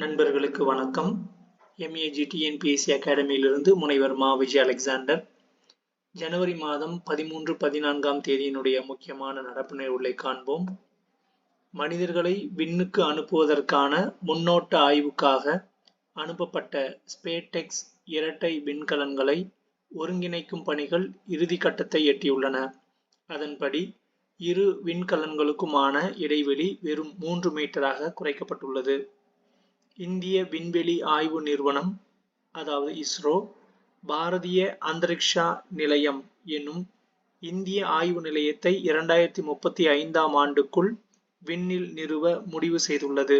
நண்பர்களுக்கு வணக்கம். MEG TNPSC அகாடமியிலிருந்து முனைவர் மா. விஜய் அலெக்சாண்டர். ஜனவரி மாதம் 13, 14ஆம் தேதியினுடைய முக்கியமான நடப்பு நிகழ்வுகளை காண்போம். மனிதர்களை விண்ணுக்கு அனுப்புவதற்கான முன்னோட்ட ஆய்வுக்காக அனுப்பப்பட்ட ஸ்பேடெக்ஸ் இரட்டை விண்கலன்களை ஒருங்கிணைக்கும் பணிகள் இறுதி கட்டத்தை எட்டியுள்ளன. அதன்படி இரு விண்கலன்களுக்குமான இடைவெளி வெறும் 3 மீட்டராக குறைக்கப்பட்டுள்ளது. இந்திய விண்வெளி ஆய்வு நிறுவனம் அதாவது இஸ்ரோ, பாரதிய அந்தரிக்ஷா நிலையம் என்னும் இந்திய ஆய்வு நிலையத்தை 2035ஆம் ஆண்டுக்குள் விண்ணில் நிறுவ முடிவு செய்துள்ளது.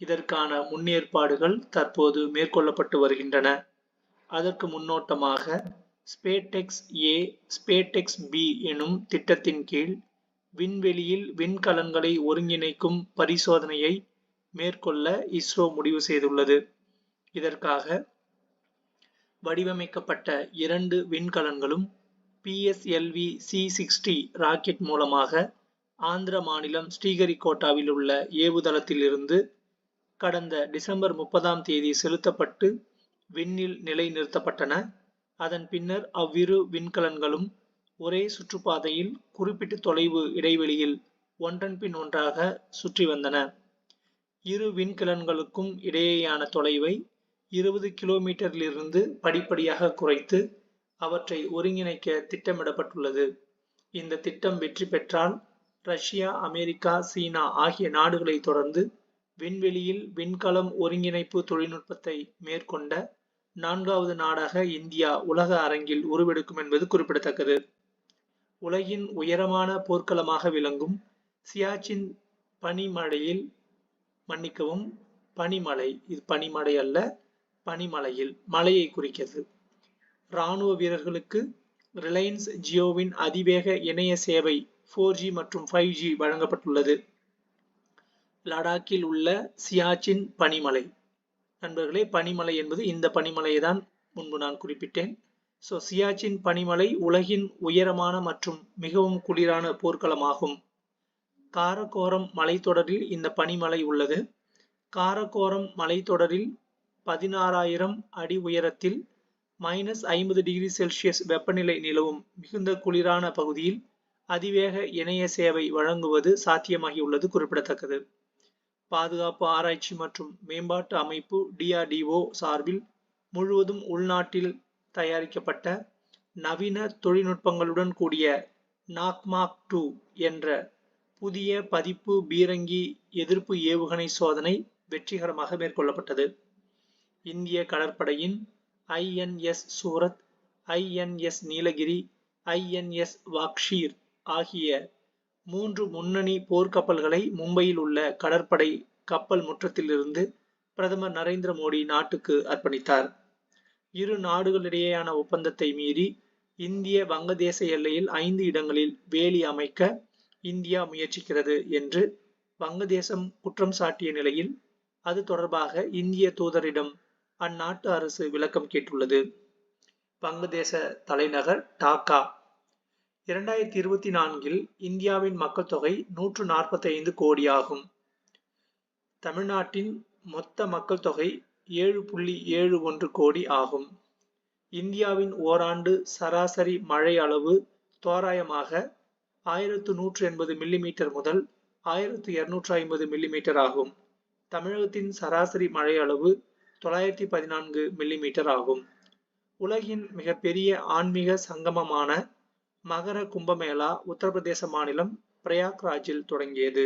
இதற்கான முன்னேற்பாடுகள் தற்போது மேற்கொள்ளப்பட்டு வருகின்றன. அதற்கு முன்னோட்டமாக ஸ்பேடெக்ஸ் ஏ, ஸ்பேடெக்ஸ் பி எனும் திட்டத்தின் கீழ் விண்வெளியில் விண்கலன்களை ஒருங்கிணைக்கும் பரிசோதனையை மேற்கொள்ள இஸ்ரோ முடிவு செய்துள்ளது. இதற்காக வடிவமைக்கப்பட்ட 2 விண்கலன்களும் PSLV C-60 ராக்கெட் மூலமாக ஆந்திர மாநிலம் ஸ்ரீஹரிகோட்டாவில் உள்ள ஏவுதளத்தில் இருந்து கடந்த டிசம்பர் 30ஆம் தேதி செலுத்தப்பட்டு விண்ணில் நிலைநிறுத்தப்பட்டன. அதன் பின்னர் அவ்விரு விண்கலன்களும் ஒரே சுற்றுப்பாதையில் குறிப்பிட்ட தொலைவு இடைவெளியில் ஒன்றன் பின் ஒன்றாக சுற்றி வந்தன. இரு விண்கலன்களுக்கும் இடையேயான தொலைவை 20 கிலோமீட்டரிலிருந்து படிப்படியாக குறைத்து அவற்றை ஒருங்கிணைக்க திட்டமிடப்பட்டுள்ளது. இந்த திட்டம் வெற்றி பெற்றால் ரஷ்யா, அமெரிக்கா, சீனா ஆகிய நாடுகளை தொடர்ந்து விண்வெளியில் விண்கலம் ஒருங்கிணைப்பு தொழில்நுட்பத்தை மேற்கொண்ட 4வது நாடாக இந்தியா உலக அரங்கில் உருவெடுக்கும் என்பது குறிப்பிடத்தக்கது. உலகின் உயரமான போர்க்களமாக விளங்கும் சியாச்சின் பனிமலையில் பனிமலை, இது பனிமலை அல்ல, பனிமலையில் மலையை குறிக்கிறது. இராணுவ வீரர்களுக்கு ரிலையன்ஸ் ஜியோவின் அதிவேக இணைய சேவை 4G மற்றும் 5G வழங்கப்பட்டுள்ளது. லடாக்கில் உள்ள சியாச்சின் பனிமலை. நண்பர்களே, பனிமலை என்பது இந்த பனிமலையை தான் முன்பு நான் குறிப்பிட்டேன். சியாச்சின் பனிமலை உலகின் உயரமான மற்றும் மிகவும் குளிரான போர்க்களமாகும். காரகோரம் மலைத்தொடரில் இந்த பனிமலை உள்ளது. காரகோரம் மலைத்தொடரில் 16,000 அடி உயரத்தில் -50°C வெப்பநிலை நிலவும் மிகுந்த குளிரான பகுதியில் அதிவேக இணைய சேவை வழங்குவது சாத்தியமாகியுள்ளது குறிப்பிடத்தக்கது. பாதுகாப்பு ஆராய்ச்சி மற்றும் மேம்பாட்டு அமைப்பு DRDO சார்பில் முழுவதும் உள்நாட்டில் தயாரிக்கப்பட்ட நவீன தொழில்நுட்பங்களுடன் கூடிய நாக்மாக் 2 என்ற புதிய பதிப்பு பீரங்கி எதிர்ப்பு ஏவுகணை சோதனை வெற்றிகரமாக மேற்கொள்ளப்பட்டது. இந்திய கடற்படையின் INS Surat, INS Nilgiri, INS Vagsheer ஆகிய 3 முன்னணி போர்க்கப்பல்களை மும்பையில் உள்ள கடற்படை கப்பல் முற்றத்திலிருந்து பிரதமர் நரேந்திர மோடி நாட்டுக்கு அர்ப்பணித்தார். இரு நாடுகளிடையேயான ஒப்பந்தத்தை மீறி இந்திய வங்கதேச எல்லையில் 5 இடங்களில் வேலி அமைக்க இந்தியா முயற்சிக்கிறது என்று வங்கதேசம் குற்றம் சாட்டிய நிலையில் அது தொடர்பாக இந்திய தூதரிடம் அந்நாட்டு அரசு விளக்கம் கேட்டுள்ளது. வங்கதேச தலைநகர் டாக்கா. 2024இல் இந்தியாவின் மக்கள் தொகை 145 கோடி ஆகும். தமிழ்நாட்டின் மொத்த மக்கள் தொகை 7.71 கோடி ஆகும். இந்தியாவின் ஓராண்டு சராசரி மழை அளவு தோராயமாக 1180 மில்லிமீட்டர் முதல் 1250 மில்லிமீட்டர் ஆகும். தமிழகத்தின் சராசரி மழை அளவு 914 மில்லிமீட்டர் ஆகும். உலகின் மிகப்பெரிய ஆன்மீக சங்கமமான மகர கும்பமேளா உத்தரப்பிரதேச மாநிலம் பிரயாக்ராஜில் தொடங்கியது.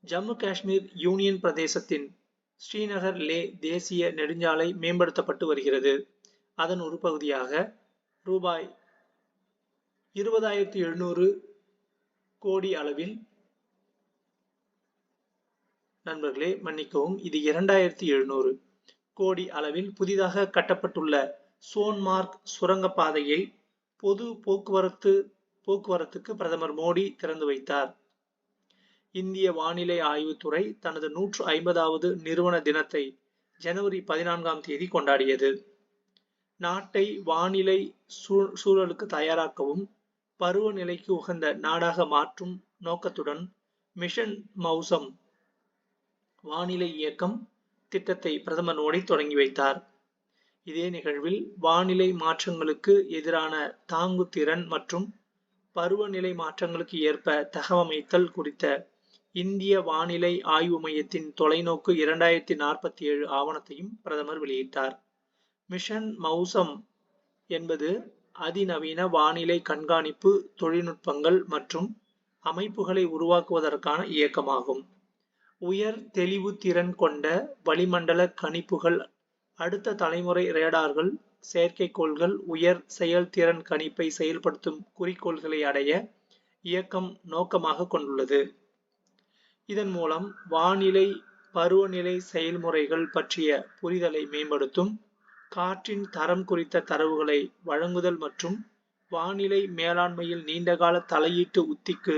ஜம்மு காஷ்மீர் யூனியன் பிரதேசத்தின் ஸ்ரீநகர் லே தேசிய நெடுஞ்சாலை மேம்படுத்தப்பட்டு வருகிறது. அதன் ஒரு பகுதியாக ரூபாய் 20,700 கோடி அளவில் நண்பர்களே மன்னிக்கவும், இது 2,700 கோடி அளவில் புதிதாக கட்டப்பட்டுள்ள சோன்மார்க் சுரங்கப்பாதையை பொது போக்குவரத்துக்கு பிரதமர் மோடி திறந்து வைத்தார். இந்திய வானிலை ஆய்வுத்துறை தனது 150வது நிறுவன தினத்தை ஜனவரி 14ஆம் தேதி கொண்டாடியது. நாட்டை வானிலை சூழலுக்கு தயாராக்கவும் பருவநிலைக்கு உகந்த நாடாக மாற்றும் நோக்கத்துடன் மிஷன் மௌசம் வானிலை இயக்கம் திட்டத்தை பிரதமர் மோடி தொடங்கி வைத்தார். இதே நிகழ்வில் வானிலை மாற்றங்களுக்கு எதிரான தாங்குதிறன் மற்றும் பருவநிலை மாற்றங்களுக்கு ஏற்ப தகவமைத்தல் குறித்த இந்திய வானிலை ஆய்வு மையத்தின் தொலைநோக்கு 2047 ஆவணத்தையும் பிரதமர் வெளியிட்டார். மிஷன் மௌசம் என்பது அதிநவீன வானிலை கண்காணிப்பு தொழில்நுட்பங்கள் மற்றும் அமைப்புகளை உருவாக்குவதற்கான இயக்கமாகும். உயர் தெளிவு திறன் கொண்ட வளிமண்டல கணிப்புகள், அடுத்த தலைமுறை ரேடார்கள், செயற்கைக்கோள்கள், உயர் செயல்திறன் கணிப்பை செயல்படுத்தும் குறிக்கோள்களை அடைய இயக்கம் நோக்கமாக கொண்டுள்ளது. இதன் மூலம் வானிலை பருவநிலை செயல்முறைகள் பற்றிய புரிதலை மேம்படுத்தும், காற்றின் தரம் குறித்த தரவுகளை வழங்குதல் மற்றும் வானிலை மேலாண்மையில் நீண்டகால தலையீட்டு உத்திக்கு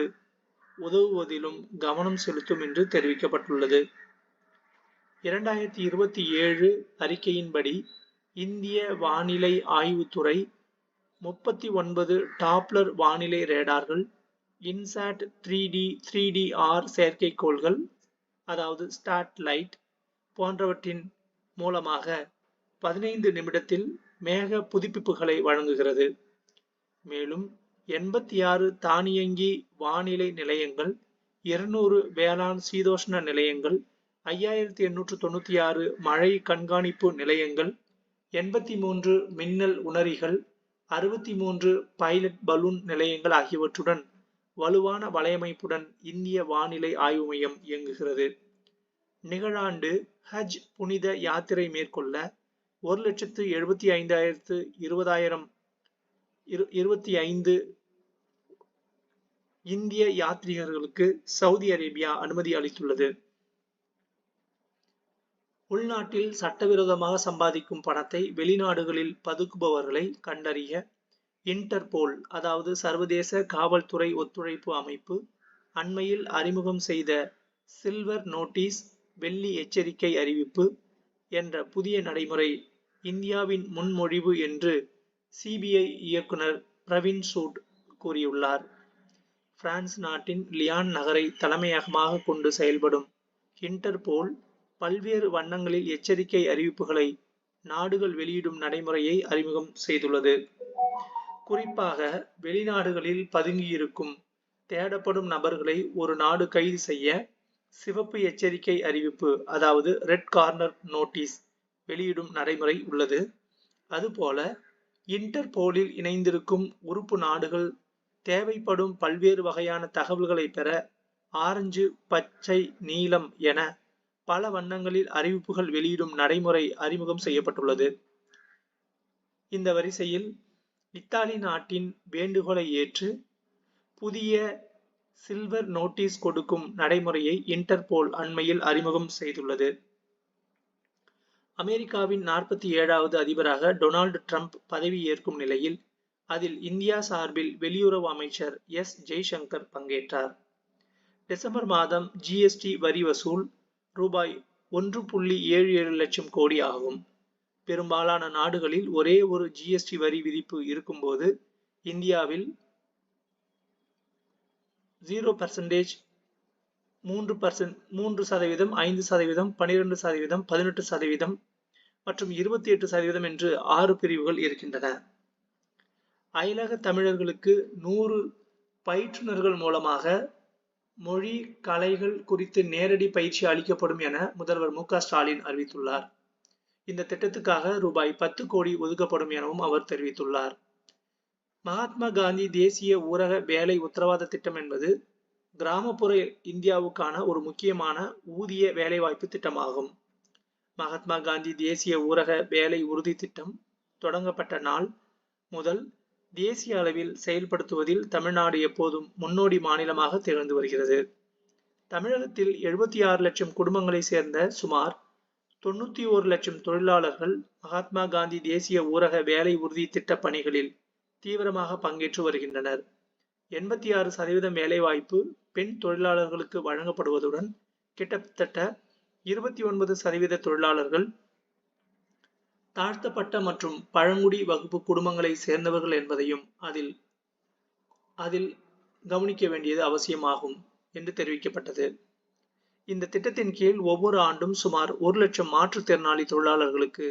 உதவுவதிலும் கவனம் செலுத்தும் என்று தெரிவிக்கப்பட்டுள்ளது. 2027 அறிக்கையின்படி இந்திய வானிலை ஆய்வுத்துறை 39 டாப்ளர் வானிலை ரேடார்கள், இன்சாட் 3D/3DR செயற்கைக்கோள்கள் அதாவது ஸ்டாட்லைட் போன்றவற்றின் மூலமாக 15 நிமிடத்தில் மேக புதுப்பிப்புகளை வழங்குகிறது. மேலும் 86 தானியங்கி வானிலை நிலையங்கள், 200 வேளாண் சீதோஷ்ண நிலையங்கள், 5896 மழை கண்காணிப்பு நிலையங்கள், 83 மின்னல் உணரிகள், 63 பைலட் பலூன் நிலையங்கள் ஆகியவற்றுடன் வலுவான வலையமைப்புடன் இந்திய வானிலை ஆய்வு மையம் இயங்குகிறது. நிகழாண்டு ஹஜ் புனித யாத்திரை மேற்கொள்ள 1,75,20,025 இந்திய யாத்ரீகர்களுக்கு சவுதி அரேபியா அனுமதி அளித்துள்ளது. உள்நாட்டில் சட்டவிரோதமாக சம்பாதிக்கும் பணத்தை வெளிநாடுகளில் பதுக்குபவர்களை கண்டறிய இன்டர்போல் அதாவது சர்வதேச காவல்துறை ஒத்துழைப்பு அமைப்பு அண்மையில் அறிமுகம் செய்த சில்வர் நோட்டீஸ் வெள்ளி எச்சரிக்கை அறிவிப்பு என்ற புதிய நடைமுறை இந்தியாவின் முன்மொழிவு என்று சிபிஐ இயக்குனர் பிரவீன் சூட் கூறியுள்ளார். பிரான்ஸ் நாட்டின் லியான் நகரை தலைமையகமாக கொண்டு செயல்படும் இன்டர்போல் பல்வேறு வண்ணங்களில் எச்சரிக்கை அறிவிப்புகளை நாடுகள் வெளியிடும் நடைமுறையை அறிமுகம் செய்துள்ளது. குறிப்பாக வெளிநாடுகளில் பதுங்கியிருக்கும் தேடப்படும் நபர்களை ஒரு நாடு கைது செய்ய சிவப்பு எச்சரிக்கை அறிவிப்பு அதாவது ரெட் கார்னர் நோட்டீஸ் வெளியிடும் நடைமுறை உள்ளது. அதுபோல இன்டர்போலில் இணைந்திருக்கும் உறுப்பு நாடுகள் தேவைப்படும் பல்வேறு வகையான தகவல்களை பெற ஆரஞ்சு, பச்சை, நீலம் என பல வண்ணங்களில் அறிவிப்புகள் வெளியிடும் நடைமுறை அறிமுகம் செய்யப்பட்டுள்ளது. இந்த வரிசையில் இத்தாலி நாட்டின் வேண்டுகோளை ஏற்று புதிய சில்வர் நோட்டீஸ் கொடுக்கும் நடைமுறையை இன்டர்போல் அண்மையில் அறிமுகம் செய்துள்ளது. அமெரிக்காவின் 47வது அதிபராக டொனால்டு ட்ரம்ப் பதவி ஏற்கும் நிலையில் அதில் இந்தியா சார்பில் வெளியுறவு அமைச்சர் எஸ். ஜெய்சங்கர் பங்கேற்றார். டிசம்பர் மாதம் ஜிஎஸ்டி வரி வசூல் ரூபாய் 1.77 லட்சம் கோடி ஆகும். பெரும்பாலான நாடுகளில் ஒரே ஒரு ஜிஎஸ்டி வரி விதிப்பு இருக்கும்போது இந்தியாவில் 0%, 3%, 3%, 5%, 12%, 18% மற்றும் 28% என்று 6 பிரிவுகள் இருக்கின்றன. அயலக தமிழர்களுக்கு 100 பயிற்றுனர்கள் மூலமாக மொழி கலைகள் குறித்து நேரடி பயிற்சி அளிக்கப்படும் என முதல்வர் மு.க. ஸ்டாலின் அறிவித்துள்ளார். இந்த திட்டத்துக்காக ரூபாய் 10 கோடி ஒதுக்கப்படும் எனவும் அவர் தெரிவித்துள்ளார். மகாத்மா காந்தி தேசிய ஊரக வேலை உத்தரவாத திட்டம் என்பது கிராமப்புற இந்தியாவுக்கான ஒரு முக்கியமான ஊதிய வேலைவாய்ப்பு திட்டமாகும். மகாத்மா காந்தி தேசிய ஊரக வேலை உறுதி திட்டம் தொடங்கப்பட்ட நாள் முதல் தேசிய அளவில் செயல்படுத்துவதில் தமிழ்நாடு எப்போதும் முன்னோடி மாநிலமாக திகழ்ந்து வருகிறது. தமிழகத்தில் 76 லட்சம் குடும்பங்களை சேர்ந்த சுமார் 91 லட்சம் தொழிலாளர்கள் மகாத்மா காந்தி தேசிய ஊரக வேலை உறுதி திட்ட பணிகளில் தீவிரமாக பங்கேற்று வருகின்றனர். 86% வேலைவாய்ப்பு பெண் தொழிலாளர்களுக்கு வழங்கப்படுவதுடன் கிட்டத்தட்ட 29% தொழிலாளர்கள் தாழ்த்தப்பட்ட மற்றும் பழங்குடி வகுப்பு குடும்பங்களை சேர்ந்தவர்கள் என்பதையும் அதில் கவனிக்க வேண்டியது அவசியமாகும் என்று தெரிவிக்கப்பட்டது. இந்த திட்டத்தின் கீழ் ஒவ்வொரு ஆண்டும் சுமார் 1,00,000 மாற்றுத்திறனாளி தொழிலாளர்களுக்கு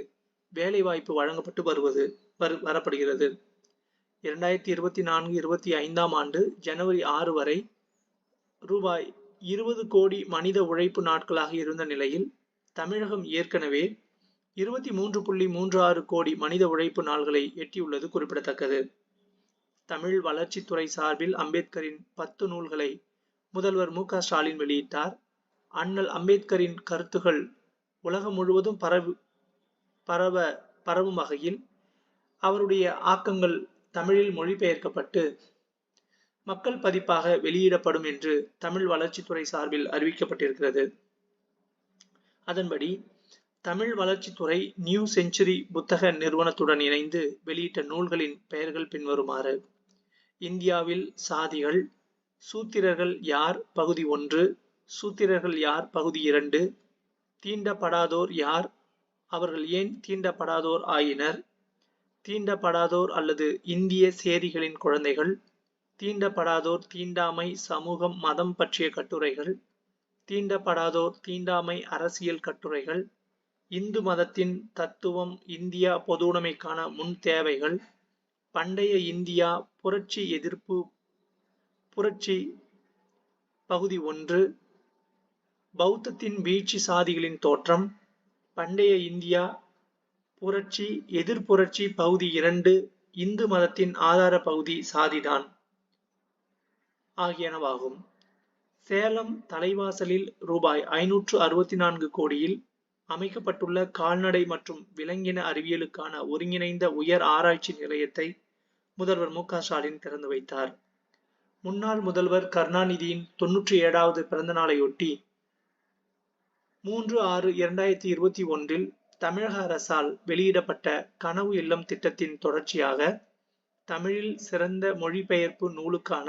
வேலைவாய்ப்பு வழங்கப்பட்டு வரப்படுகிறது. 2024-25 ஆண்டு ஜனவரி 6 வரை ரூபாய் 20 கோடி மனித உழைப்பு நாட்களாக இருந்த நிலையில் தமிழகம் ஏற்கனவே 23.36 கோடி மனித உழைப்பு நாள்களை எட்டியுள்ளது குறிப்பிடத்தக்கது. தமிழ் வளர்ச்சித்துறை சார்பில் அம்பேத்கரின் 10 நூல்களை முதல்வர் மு.க. ஸ்டாலின் வெளியிட்டார். அண்ணல் அம்பேத்கரின் கருத்துகள் உலகம் முழுவதும் பரவும் வகையில் அவருடைய ஆக்கங்கள் தமிழில் மொழிபெயர்க்கப்பட்டு மக்கள் பதிப்பாக வெளியிடப்படும் என்று தமிழ் வளர்ச்சித்துறை சார்பில் அறிவிக்கப்பட்டிருக்கிறது. அதன்படி தமிழ் வளர்ச்சித்துறை நியூ செஞ்சுரி புத்தக நிறுவனத்துடன் இணைந்து வெளியிட்ட நூல்களின் பெயர்கள் பின்வருமாறு: இந்தியாவில் சாதிகள், சூத்திரர்கள் யார் பகுதி 1, சூத்திரர்கள் யார் பகுதி 2, தீண்டப்படாதோர் யார், அவர்கள் ஏன் தீண்டப்படாதோர் ஆயினர், தீண்டப்படாதோர் அல்லது இந்திய சேரிகளின் குழந்தைகள், தீண்டப்படாதோர் தீண்டாமை சமூகம் மதம் பற்றிய கட்டுரைகள், தீண்டப்படாதோர் தீண்டாமை அரசியல் கட்டுரைகள், இந்து மதத்தின் தத்துவம் இந்தியா பொதுவுடைமைக்கான முன் தேவைகள், பண்டைய இந்தியா புரட்சி எதிர்ப்பு புரட்சி பகுதி 1, பௌத்தத்தின் வீழ்ச்சி சாதிகளின் தோற்றம், பண்டைய இந்தியா புரட்சி எதிர்ப்புரட்சி பகுதி 2, இந்து மதத்தின் ஆதார பகுதி சாதிதான் ஆகியனவாகும். சேலம் தலைவாசலில் ரூபாய் 564 கோடியில் அமைக்கப்பட்டுள்ள கால்நடை மற்றும் விலங்கின அறிவியலுக்கான ஒருங்கிணைந்த உயர் ஆராய்ச்சி நிலையத்தை முதல்வர் மு.க. ஸ்டாலின் திறந்து வைத்தார். முன்னாள் முதல்வர் கருணாநிதியின் 97வது பிறந்த நாளையொட்டி 3/6/2021 தமிழக அரசால் வெளியிடப்பட்ட கனவு இல்லம் திட்டத்தின் தொடர்ச்சியாக தமிழில் சிறந்த மொழிபெயர்ப்பு நூலுக்கான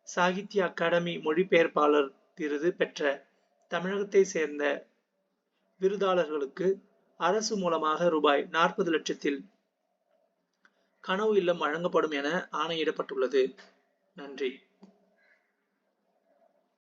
சாகித்ய அகாடமி மொழிபெயர்ப்பாளர் விருது பெற்ற தமிழகத்தை சேர்ந்த விருதாளர்களுக்கு அரசு மூலமாக ரூபாய் 40 லட்சத்தில் கனவு இல்லம் வழங்கப்படும் என ஆணையிடப்பட்டுள்ளது. நன்றி.